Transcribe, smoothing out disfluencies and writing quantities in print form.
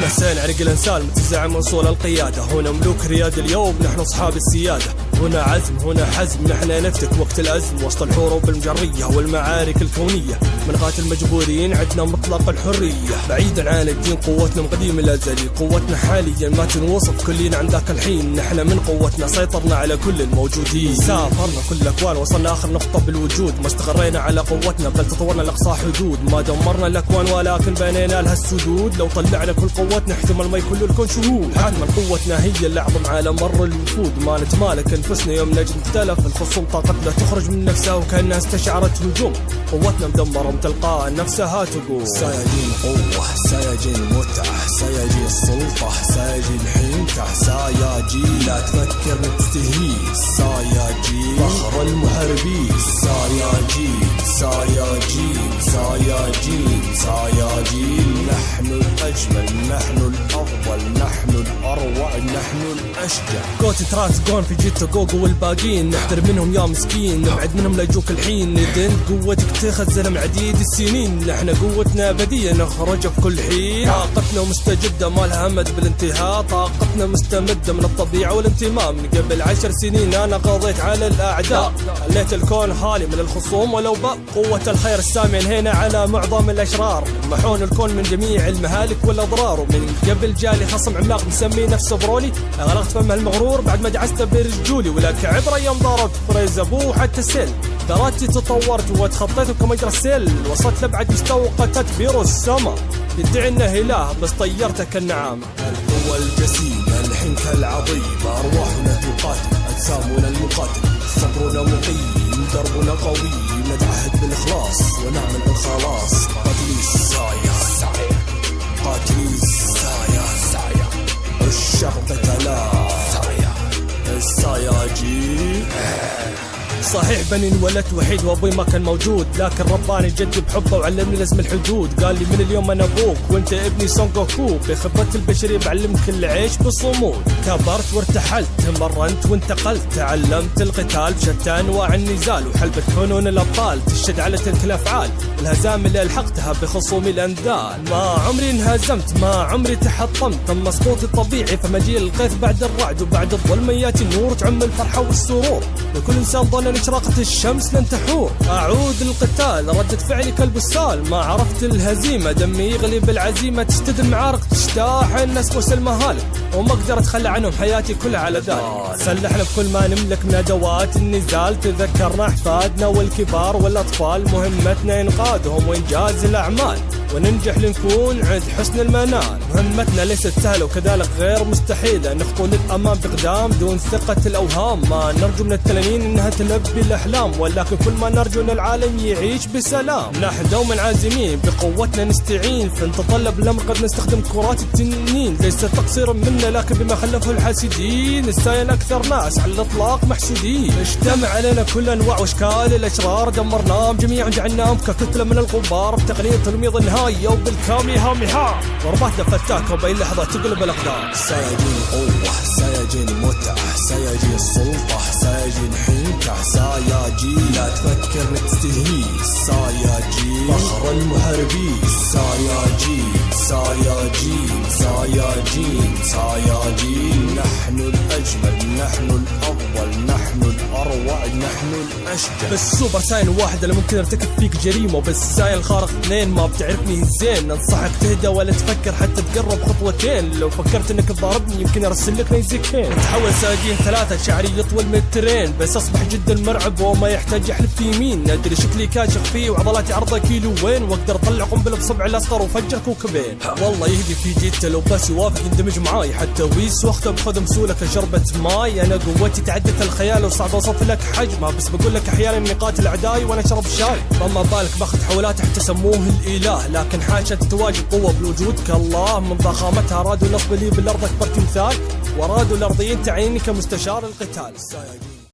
هنا سين عرق الانسان متزعم من صول القياده، هنا ملوك رياد اليوم نحن اصحاب السياده، هنا عزم هنا حزم نحن نفتك وقت الازم وسط الحروب المجريه والمعارك الكونيه، من قاتل مجبورين عندنا مطلق الحريه، بعيدا عن الدين قوتنا من قديم الازلي، قوتنا حاليا ما تنوصف كلنا عن ذاك الحين، نحن من قوتنا سيطرنا على كل الموجودين، سافرنا كل الاكوان وصلنا اخر نقطه بالوجود، ما استقرينا على قوتنا بل تطورنا لاقصى حدود، ما دمرنا الاكوان ولكن بنينا لها السدود، لو طلعنا كل قوتنا احتمال ما يكون الكون شهود، حتما قوتنا هي اللي اعظم على مر الوفود، ما نتمالك انفسنا يوم نجد مختلف الخصوم، طاقتنا تخرج من نفسها وكانها استشعرت هجوم، قوتنا مدمره وتلقاها نفسها تقول سيجين قوه سيجين متعه سيجين سلطه سيجين حنكه سيجين لا تفكر تستهين سيجين فخر المحاربين سيجين سيجين سيجين سيجين نحن الأجمل نحن الأفضل نحن الأروع نحن الأشجع، قوت تراس جون في جيتو جوجو والباقين، نحذر منهم يا مسكين نبعد منهم لا يجوك الحين، ندن قوتك تخزن معديد السنين، نحن قوتنا أبدية نخرج في كل حين، طاقتنا مستجدة ما لها أمد بالانتهاء، طاقتنا مستمدة من الطبيعة والانتماء، من قبل 10 سنين أنا قضيت على الأعداء، خليت الكون خالي من الخصوم ولو باء، قوة الخير السامين هنا على معظم الأشرار، محون الكون من جميع المهالك والأضرار، ومن قبل جالي خصم عملاق مسمي نفسه برولي، أغلقت فمه المغرور بعد ما دعسته برجولي، ولك عبرة يوم ضربت فريز أبوه حتى السيل، درجتي تطورت وتخطيت كمجرى السيل، وصلت لأبعد مستوى قتلت بيرو السما، يدعي انه اله بس طيرته كالنعامة، القوة الجسيمة الحنكة العظيمة أرواحنا تقاتل أجسامنا المقاتل، صبرنا مقيم دربنا قوي، نتعهد بالإخلاص ونعمل بالخلاص، قاتلي السايا قاتلي السايا الشر قتلا الساياجي. صحيح بني انولدت وحيد وابوي ما كان موجود، لكن رباني جدي بحبه وعلمني لازم الحدود، قال لي من اليوم انا ابوك وانت ابني سون جوكو، بخبرة البشرية بعلمك العيش بالصمود، كبرت وارتحلت مرنت وانتقلت، تعلمت القتال بشتى انواع النزال، وحلبة فنون الابطال تشهد على تلك الافعال، الهزائم اللي الحقتها بخصومي الانذال، ما عمري انهزمت ما عمري تحطمت، تم سقوطي الطبيعي فمجيء الغيث بعد الرعد، وبعد الظلم ياتي النور تعم الفرحة والسرور، لكل انسان ظن إشراقة الشمس لن تحور، أعود القتال ردة فعلي كالبسال، ما عرفت الهزيمة دمي يغلي بالعزيمة، تشتد معارك تجتاح الناس وسل المهالك، وما أقدر أتخلى عنهم حياتي كلها على ذلك، سلحنا بكل ما نملك من أدوات النزال، تذكرنا أحفادنا والكبار والأطفال، مهمتنا إنقاذهم وإنجاز الأعمال، وننجح لنكون عند حسن المنال، مهمتنا ليست سهلة وكذلك غير مستحيلة، نخطو للأمام بقدام دون ثقة الأوهام، ما نرجو من التنانين إنها تلبي الأحلام، ولكن كل ما نرجو أن العالم يعيش بسلام، نحن دوما عازمين بقوتنا نستعين، فنتطلب الأمر قد نستخدم كرات التنين، ليس تقصيرا منا لكن بما خلفه الحاسدين، نستاين أكثر ناس على الإطلاق محسودين، اجتمع علينا كل أنواع وأشكال الأشرار، دمرناهم جميعا جعلناهم ككتلة من الغبار، بتقنية تلميض النهاية وبالكامي هامها، ضرباتنا فتاكة وبأي لحظة تقلب الأقدار، سيجين قوة سيجين متعة سيجين سلطة سيجين حنكة سيجين لا تفكر تستهين سيجين فخر المحاربين سيجين سيجين سيجين سيجين نحن الأجمل نحن الأفضل نحن الأروع نحن الأشجع، بالسوبر ساين واحد اللي ممكن ارتكب فيك جريمة، وبالساين الخارق اثنين ما بتعرفني زين، انصحك تهدى ولا تفكر حتى تقرب خطوتين، لو فكرت انك تضاربني يمكن ارسل لك نيزكين، تحول ساجين 3 شعري يطول مترين، بس اصبح جدا مرعب وما يحتاج يحلف يمين، ادري شكلي كاشخ فيه وعضلاتي عرضه كيلو وين، واقدر اطلع قنبله بصبع الاصغر وفجر كوكبين، والله يهدي في جيته لو بس يوافق يندمج معاي، حتى ويس واخته بخذ مسولك شربة ماي، انا قوتي تعدت الخيال وصعب اوصف لك حجمها، بس بقول لك احيانا اني قاتل اعدائي وانا اشرب شاي، فما بالك باخذ حولات حتى سموه الاله، لكن حاشا تتواجد قوه بوجود كالله، من ضخامتها ارادوا نصب لي بالارض اكبر تمثال، وارادوا الارضيين تعيني كمستشار القتال.